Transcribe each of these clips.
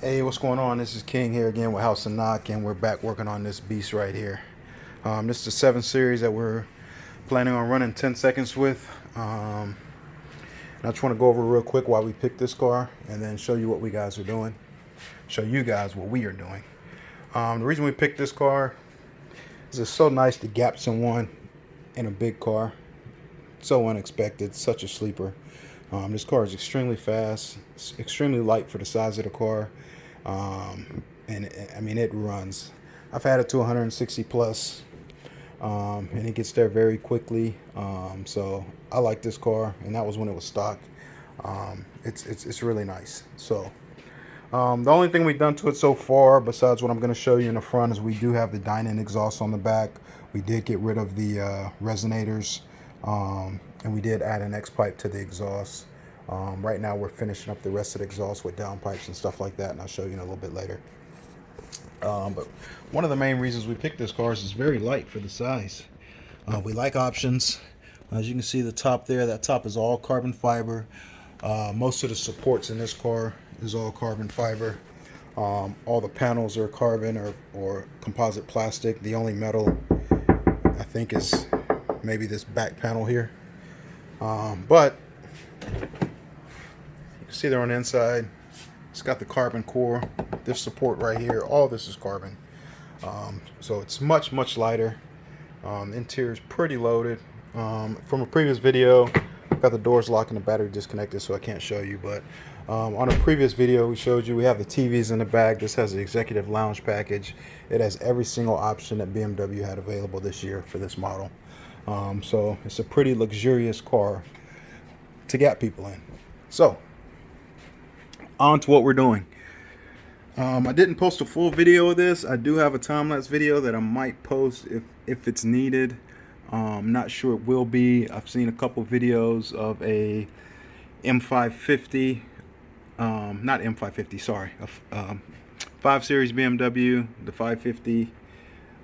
Hey, what's going on? This is King here again with House and Knock, and we're back working on this beast right here. This is the 7 Series that we're planning on running 10 seconds with. And I just want to go over real quick why we picked this car, and then show you what we guys are doing. Show you guys what we are doing. The reason we picked this car is it's so nice to gap someone in a big car. So unexpected, such a sleeper. This car is extremely fast, extremely light for the size of the car. I mean, it runs. I've had it to 160 plus, and it gets there very quickly. So I like this car, and that was when it was stock. It's really nice. So the only thing we've done to it so far, besides what I'm going to show you in the front, is we do have the Dynan exhaust on the back. We did get rid of the resonators, and we did add an X pipe to the exhaust. Right now we're finishing up the rest of the exhaust with downpipes and stuff like that, and I'll show you in a little bit later. But one of the main reasons we picked this car is it's very light for the size. We like options. As you can see, the top there, that top is all carbon fiber. Most of the supports in this car is all carbon fiber. All the panels are carbon or composite plastic. The only metal I think is maybe this back panel here. But you can see there on the inside, it's got the carbon core, this support right here, all this is carbon. So it's much lighter. Interior is pretty loaded. From a previous video, I've got the doors locked and the battery disconnected, so I can't show you, but on a previous video we showed you we have the TVs in the back. This has the executive lounge package. It has every single option that BMW had available this year for this model. So it's a pretty luxurious car to get people in. So on to what we're doing. I didn't post a full video of this. I do have a time-lapse video that I might post if it's needed. I'm not sure it will be. I've seen a couple videos of a M550, not M550, sorry, 5 Series BMW, the 550,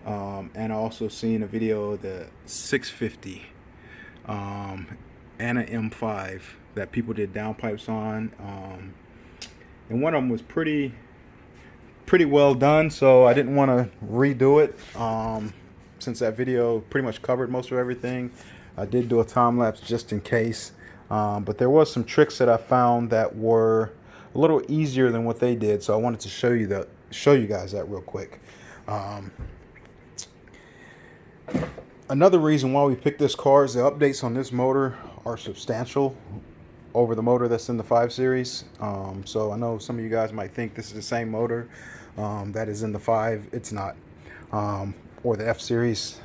and I also seen a video of the 650 and an M5 that people did downpipes on, and one of them was pretty well done, so I didn't want to redo it. Since that video pretty much covered most of everything, I did do a time lapse just in case. But there was some tricks that I found that were a little easier than what they did, so I wanted to show you guys that real quick. Another reason why we picked this car is the updates on this motor are substantial over the motor that's in the 5 Series. So I know some of you guys might think this is the same motor that is in the 5. It's not. Or the F Series.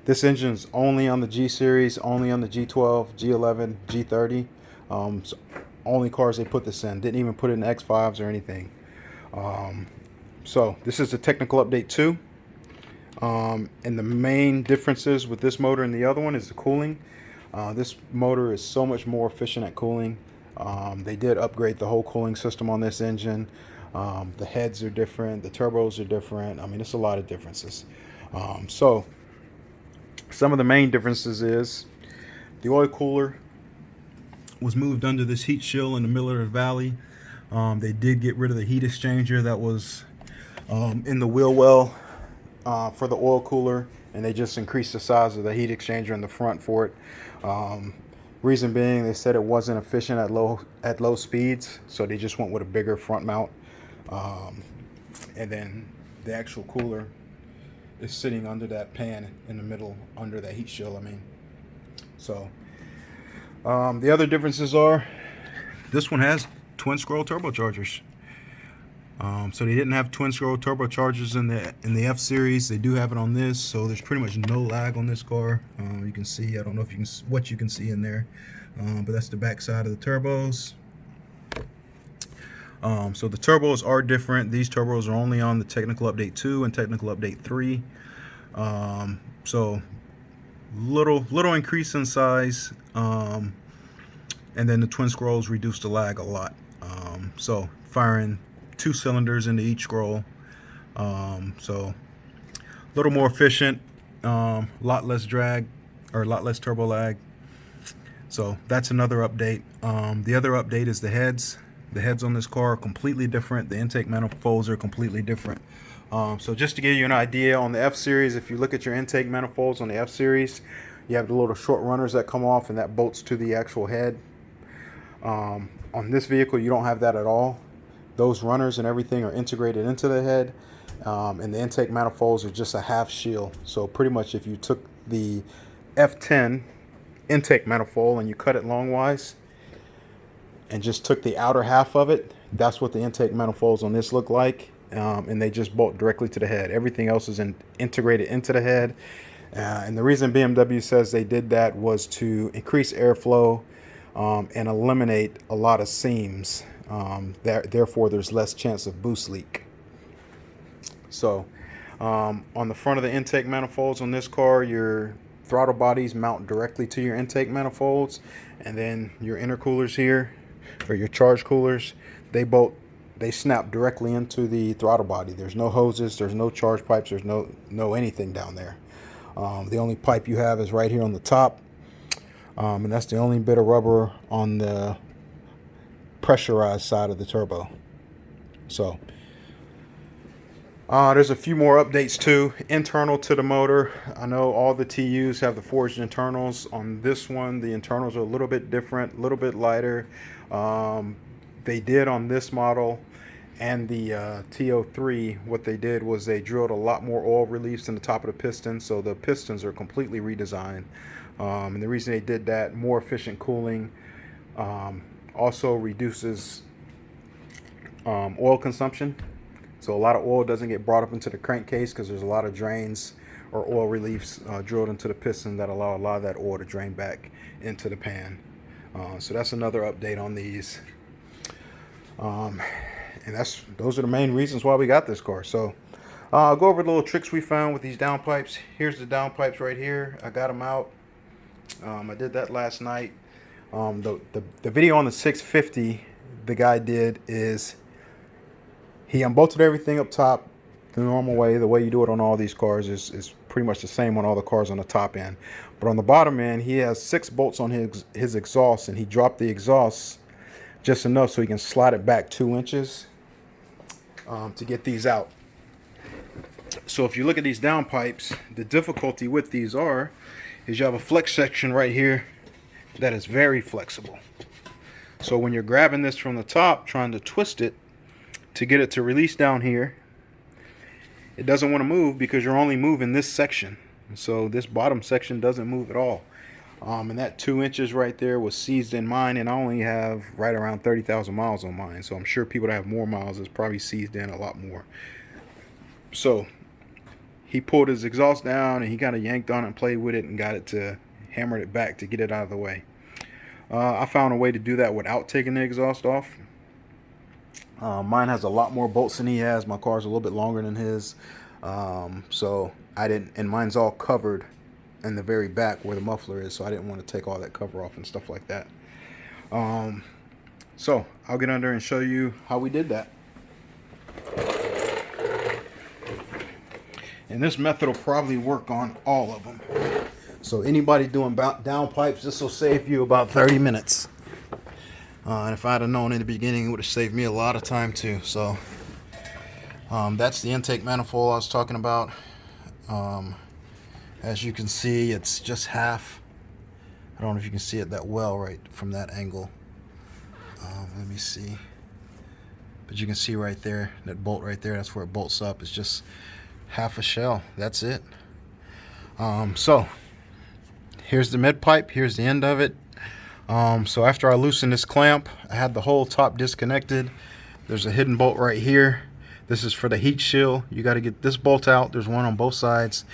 This engine is only on the G Series, only on the G12, G11, G30. So only cars they put this in. Didn't even put it in X5s or anything. So this is a technical update too. And the main differences with this motor and the other one is the cooling. This motor is so much more efficient at cooling. They did upgrade the whole cooling system on this engine. The heads are different, the turbos are different. I mean, it's a lot of differences. So some of the main differences is the oil cooler was moved under this heat shield in the middle of the valley. They did get rid of the heat exchanger that was in the wheel well for the oil cooler, and they just increased the size of the heat exchanger in the front for it. Reason being, they said it wasn't efficient at low speeds, so they just went with a bigger front mount. And then the actual cooler is sitting under that pan in the middle, under that heat shield, I mean. So the other differences are this one has twin scroll turbochargers. So they didn't have twin scroll turbochargers in the F Series. They do have it on this, so there's pretty much no lag on this car. You can see, I don't know if what you can see in there, but that's the back side of the turbos. So the turbos are different. These turbos are only on the technical update 2 and technical update 3. So little increase in size, and then the twin scrolls reduce the lag a lot. So firing 2 cylinders into each scroll, so a little more efficient, lot less drag, or a lot less turbo lag. So that's another update. The other update is the heads. The heads on this car are completely different. The intake manifolds are completely different. So just to give you an idea, on the F-Series, if you look at your intake manifolds on the F-Series, you have the little short runners that come off and that bolts to the actual head. On this vehicle, you don't have that at all. Those runners and everything are integrated into the head, and the intake manifolds are just a half shield. So pretty much if you took the F10 intake manifold and you cut it longwise and just took the outer half of it, that's what the intake manifolds on this look like, and they just bolt directly to the head. Everything else is integrated into the head, and the reason BMW says they did that was to increase airflow and eliminate a lot of seams. Therefore, there's less chance of boost leak. So on the front of the intake manifolds on this car, your throttle bodies mount directly to your intake manifolds, and then your intercoolers here, or your charge coolers, they snap directly into the throttle body. There's no hoses, there's no charge pipes, there's no anything down there. The only pipe you have is right here on the top, and that's the only bit of rubber on the pressurized side of the turbo. So there's a few more updates too, internal to the motor. I know all the TUs have the forged internals. On this one, the internals are a little bit different, a little bit lighter. They did on this model and the T03, what they did was they drilled a lot more oil reliefs in the top of the piston, so the pistons are completely redesigned. And the reason they did that, more efficient cooling, also reduces oil consumption. So a lot of oil doesn't get brought up into the crankcase because there's a lot of drains or oil reliefs drilled into the piston that allow a lot of that oil to drain back into the pan. So that's another update on these. And those are the main reasons why we got this car. So I'll go over the little tricks we found with these downpipes. Here's the downpipes right here. I got them out. I did that last night. The video on the 650 the guy did is he unbolted everything up top the normal way. The way you do it on all these cars is pretty much the same on all the cars on the top end. But on the bottom end, he has 6 bolts on his exhaust, and he dropped the exhaust just enough so he can slide it back 2 inches to get these out. So if you look at these downpipes, the difficulty with these is you have a flex section right here that is very flexible. So when you're grabbing this from the top, trying to twist it to get it to release down here, it doesn't want to move because you're only moving this section. So this bottom section doesn't move at all. And that 2 inches right there was seized in mine, and I only have right around 30,000 miles on mine. So I'm sure people that have more miles is probably seized in a lot more. So he pulled his exhaust down and he kind of yanked on it and played with it and got it to hammered it back to get it out of the way. I found a way to do that without taking the exhaust off. Mine has a lot more bolts than he has. My car's a little bit longer than his. So I didn't, and mine's all covered in the very back where the muffler is, so I didn't want to take all that cover off and stuff like that. So I'll get under and show you how we did that. And this method will probably work on all of them. So anybody doing downpipes, this will save you about 30 minutes. And if I'd have known in the beginning, it would have saved me a lot of time too. So that's the intake manifold I was talking about. As you can see, it's just half. I don't know if you can see it that well right from that angle. Let me see. But you can see right there, that bolt right there, that's where it bolts up. It's just half a shell. That's it. So here's the mid pipe. Here's the end of it. So after I loosened this clamp, I had the whole top disconnected. There's a hidden bolt right here. This is for the heat shield. You got to get this bolt out. There's one on both sides,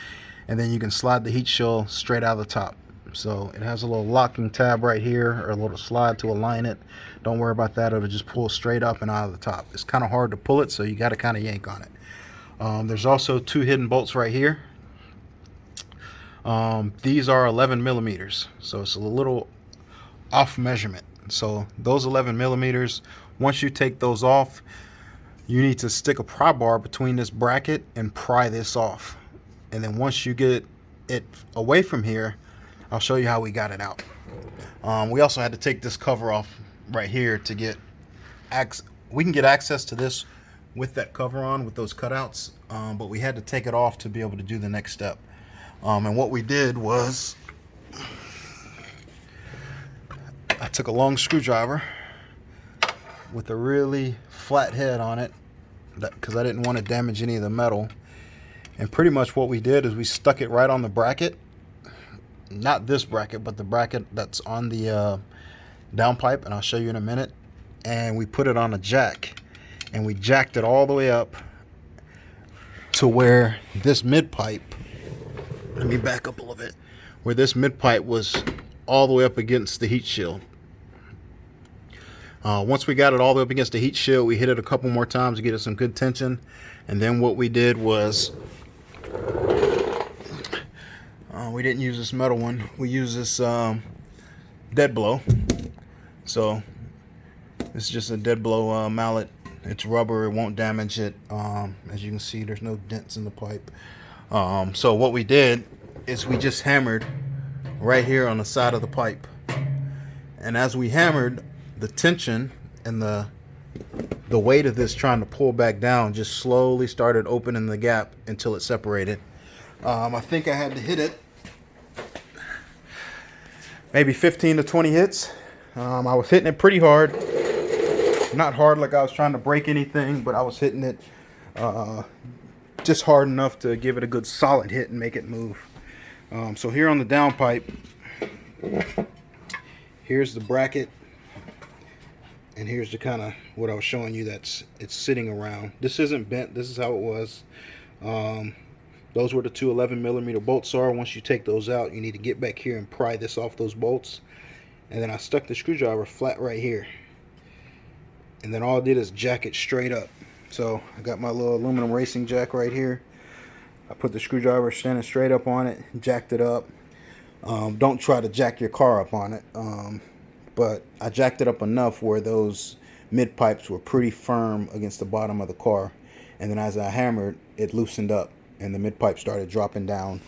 and then you can slide the heat shield straight out of the top. So it has a little locking tab right here, or a little slide to align it. Don't worry about that. It'll just pull straight up and out of the top. It's kind of hard to pull it, so you got to kind of yank on it. There's also 2 hidden bolts right here. These are 11 millimeters, so it's a little off measurement. So those 11 millimeters, once you take those off, you need to stick a pry bar between this bracket and pry this off. And then once you get it away from here, I'll show you how we got it out. We also had to take this cover off right here to get get access to this with that cover on, with those cutouts, but we had to take it off to be able to do the next step. And what we did was, I took a long screwdriver with a really flat head on it, because I didn't want to damage any of the metal. And pretty much what we did is we stuck it right on the bracket, not this bracket, but the bracket that's on the downpipe, and I'll show you in a minute. And we put it on a jack, and we jacked it all the way up to where this mid pipe, let me back up a little bit, where this mid pipe was all the way up against the heat shield. Once we got it all the way up against the heat shield, we hit it a couple more times to get it some good tension. And then what we did was, we didn't use this metal one, we used this dead blow. So this is just a dead blow mallet. It's rubber, it won't damage it. As you can see, there's no dents in the pipe. So what we did is we just hammered right here on the side of the pipe. And as we hammered, the tension and the weight of this trying to pull back down just slowly started opening the gap until it separated. I think I had to hit it maybe 15 to 20 hits. I was hitting it pretty hard. Not hard like I was trying to break anything, but I was hitting it just hard enough to give it a good solid hit and make it move. So here on the downpipe, here's the bracket, and here's the kind of what I was showing you it's sitting around. This isn't bent, this is how it was. Those were the two 11mm bolts are. Once you take those out, you need to get back here and pry this off those bolts. And then I stuck the screwdriver flat right here. And then all I did is jack it straight up. So I got my little aluminum racing jack right here. I put the screwdriver standing straight up on it, jacked it up. Don't try to jack your car up on it. But I jacked it up enough where those mid pipes were pretty firm against the bottom of the car. And then as I hammered, it loosened up and the mid pipe started dropping down.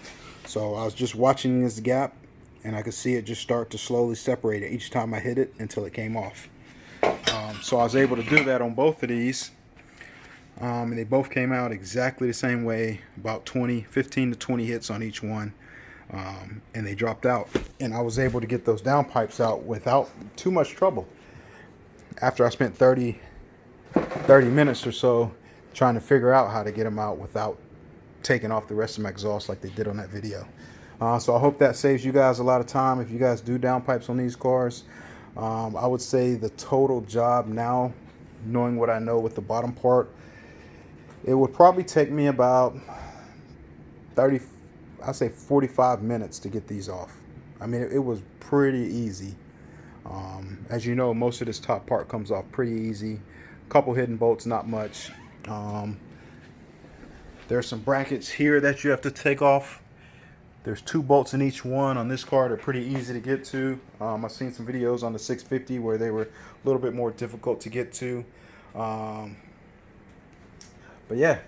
So I was just watching this gap, and I could see it just start to slowly separate each time I hit it until it came off. So I was able to do that on both of these. And they both came out exactly the same way, about 15 to 20 hits on each one. And they dropped out. And I was able to get those downpipes out without too much trouble. After I spent 30 minutes or so trying to figure out how to get them out without taking off the rest of my exhaust like they did on that video. So I hope that saves you guys a lot of time if you guys do downpipes on these cars. I would say the total job now, knowing what I know with the bottom part, it would probably take me about 45 minutes to get these off. I mean, it was pretty easy. As you know, most of this top part comes off pretty easy. A couple hidden bolts, not much. There's some brackets here that you have to take off. There's 2 bolts in each one. On this car, they're pretty easy to get to. I've seen some videos on the 650 where they were a little bit more difficult to get to. But yeah,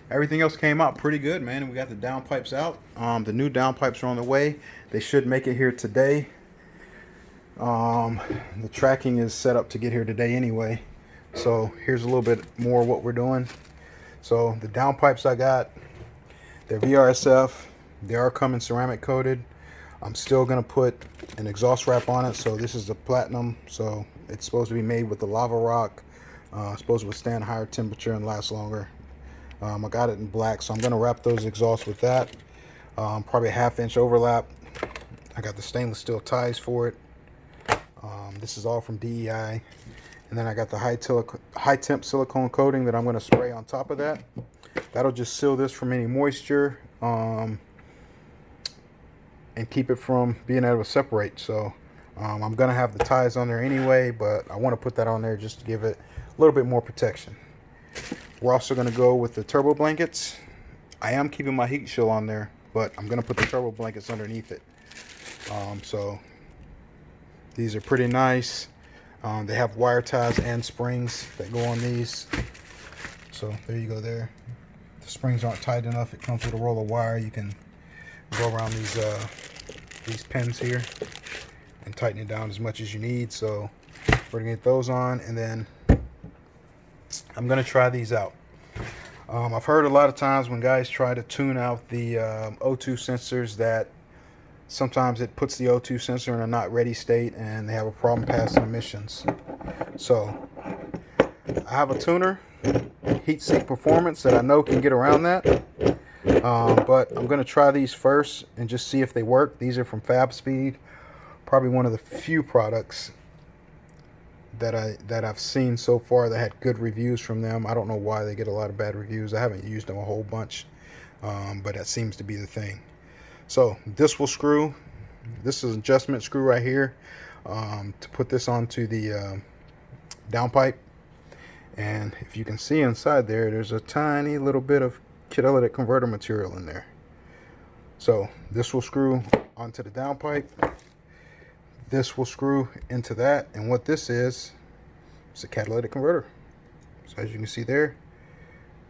everything else came out pretty good, man. And we got the downpipes out. The new downpipes are on the way. They should make it here today. The tracking is set up to get here today anyway. So here's a little bit more what we're doing. So the downpipes I got, they're VRSF. They are coming ceramic coated. I'm still going to put an exhaust wrap on it. So this is the platinum. So it's supposed to be made with the lava rock. Supposed to withstand higher temperature and last longer. I got it in black, so I'm going to wrap those exhausts with that. Probably a 1/2 inch overlap. I got the stainless steel ties for it. This is all from DEI. And then I got the high temp silicone coating that I'm going to spray on top of that. That'll just seal this from any moisture and keep it from being able to separate. So I'm going to have the ties on there anyway, but I want to put that on there just to give it a little bit more protection. We're also going to go with the turbo blankets. I am keeping my heat shield on there, but I'm going to put the turbo blankets underneath it. So these are pretty nice. They have wire ties and springs that go on these. So there you go there. The springs aren't tight enough. It comes with a roll of wire. You can go around these pins here and tighten it down as much as you need. So we're gonna get those on, and then I'm going to try these out. I've heard a lot of times when guys try to tune out the O2 sensors that sometimes it puts the O2 sensor in a not ready state and they have a problem passing emissions. So I have a tuner, heatsink performance, that I know can get around that. But I'm going to try these first and just see if they work. These are from FabSpeed, probably one of the few products that I've seen so far that had good reviews from them. I don't know why they get a lot of bad reviews. I haven't used them a whole bunch, but that seems to be the thing. So this will screw. This is an adjustment screw right here to put this onto the downpipe. And if you can see inside there, there's a tiny little bit of catalytic converter material in there. So this will screw onto the downpipe. This will screw into that, and what this is, it's a catalytic converter. So as you can see there,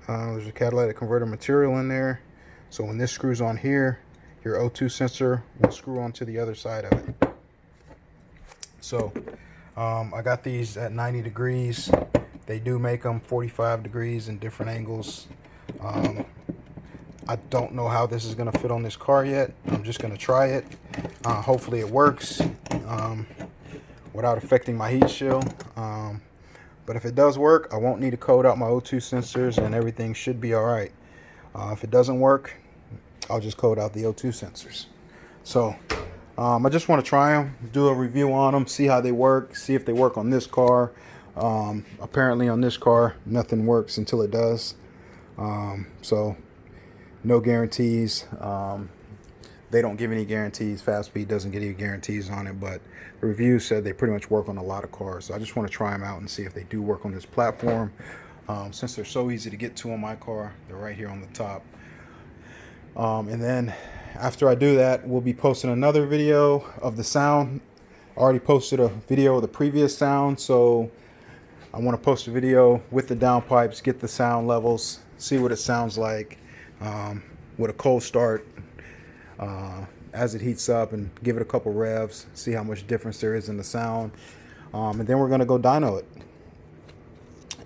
there's a catalytic converter material in there. So when this screws on here, your O2 sensor will screw onto the other side of it. So I got these at 90 degrees. They do make them 45 degrees in different angles. I don't know how this is going to fit on this car yet. I'm just going to try it. Hopefully it works without affecting my heat shield. But if it does work, I won't need to code out my O2 sensors and everything should be all right. If it doesn't work, I'll just code out the O2 sensors. So I just want to try them, do a review on them, see how they work, see if they work on this car. Apparently on this car, nothing works until it does. So no guarantees. They don't give any guarantees. FabSpeed doesn't give any guarantees on it, but the review said they pretty much work on a lot of cars. So I just want to try them out and see if they do work on this platform. Since they're so easy to get to on my car, they're right here on the top. And then after I do that, we'll be posting another video of the sound. I already posted a video of the previous sound, so I want to post a video with the downpipes, get the sound levels, see what it sounds like with a cold start as it heats up, and give it a couple revs, see how much difference there is in the sound. And then we're going to go dyno it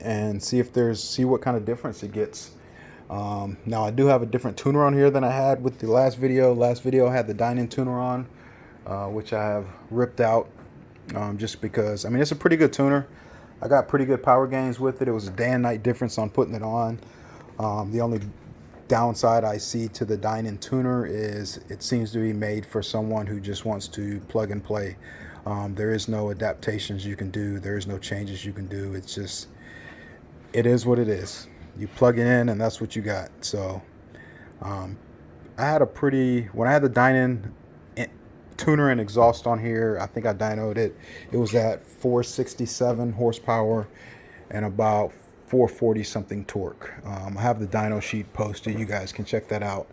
and see what kind of difference it gets. Now I do have a different tuner on here than I had with the last video. Last video I had the Dynon tuner on, which I have ripped out just because, I mean, it's a pretty good tuner. I got pretty good power gains with it. It was a day and night difference on putting it on. The only downside I see to the Dynon tuner is it seems to be made for someone who just wants to plug and play. There is no adaptations you can do. There is no changes you can do. It's just, it is what it is. You plug it in and that's what you got. So I had when I had the Dynon tuner and exhaust on here, I think I dynoed it. It was at 467 horsepower and about 440 something torque. I have the dyno sheet posted. You guys can check that out.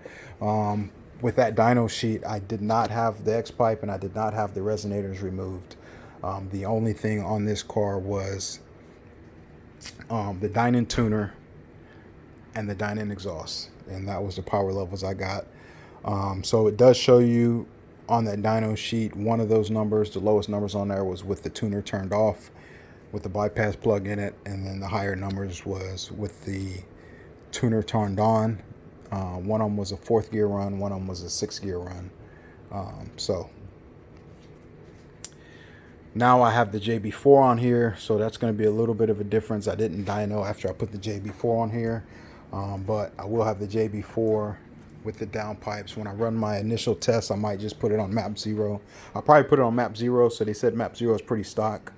With that dyno sheet, I did not have the X pipe and I did not have the resonators removed. The only thing on this car was the Dynon tuner and the Dynon exhaust, and that was the power levels I got. So it does show you on that dyno sheet one of those numbers. The lowest numbers on there was with the tuner turned off with the bypass plug in it, and then the higher numbers was with the tuner turned on. One of them was a 4th gear run, one of them was a 6th gear run. So now I have the JB4 on here, so that's going to be a little bit of a difference. I didn't dyno after I put the JB4 on here, but I will have the JB4 with the downpipes. When I run my initial test, I might just put it on map 0. I'll probably put it on map 0. So they said map 0 is pretty stock.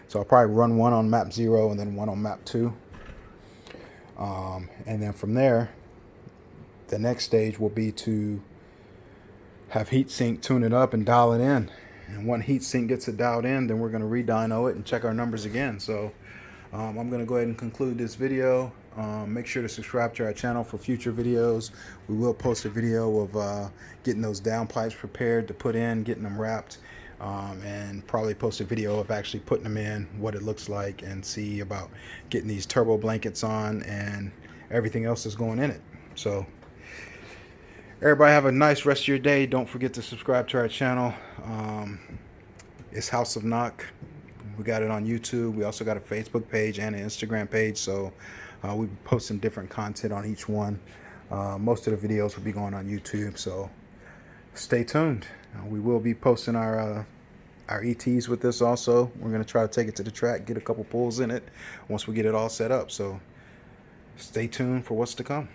So I'll probably run one on map 0 and then one on map 2. And then from there, the next stage will be to have heatsink tune it up and dial it in. And when heatsink gets it dialed in, then we're going to re-dyno it and check our numbers again. So I'm going to go ahead and conclude this video. Make sure to subscribe to our channel for future videos. We will post a video of getting those downpipes prepared to put in, getting them wrapped, and probably post a video of actually putting them in, what it looks like, and see about getting these turbo blankets on and everything else that's going in it. So everybody have a nice rest of your day. Don't forget to subscribe to our channel. It's House of Knock. We got it on YouTube. We also got a Facebook page and an Instagram page. So we'll be posting different content on each one. Most of the videos will be going on YouTube. So stay tuned. We will be posting our ETs with this also. We're going to try to take it to the track, get a couple pulls in it once we get it all set up. So stay tuned for what's to come.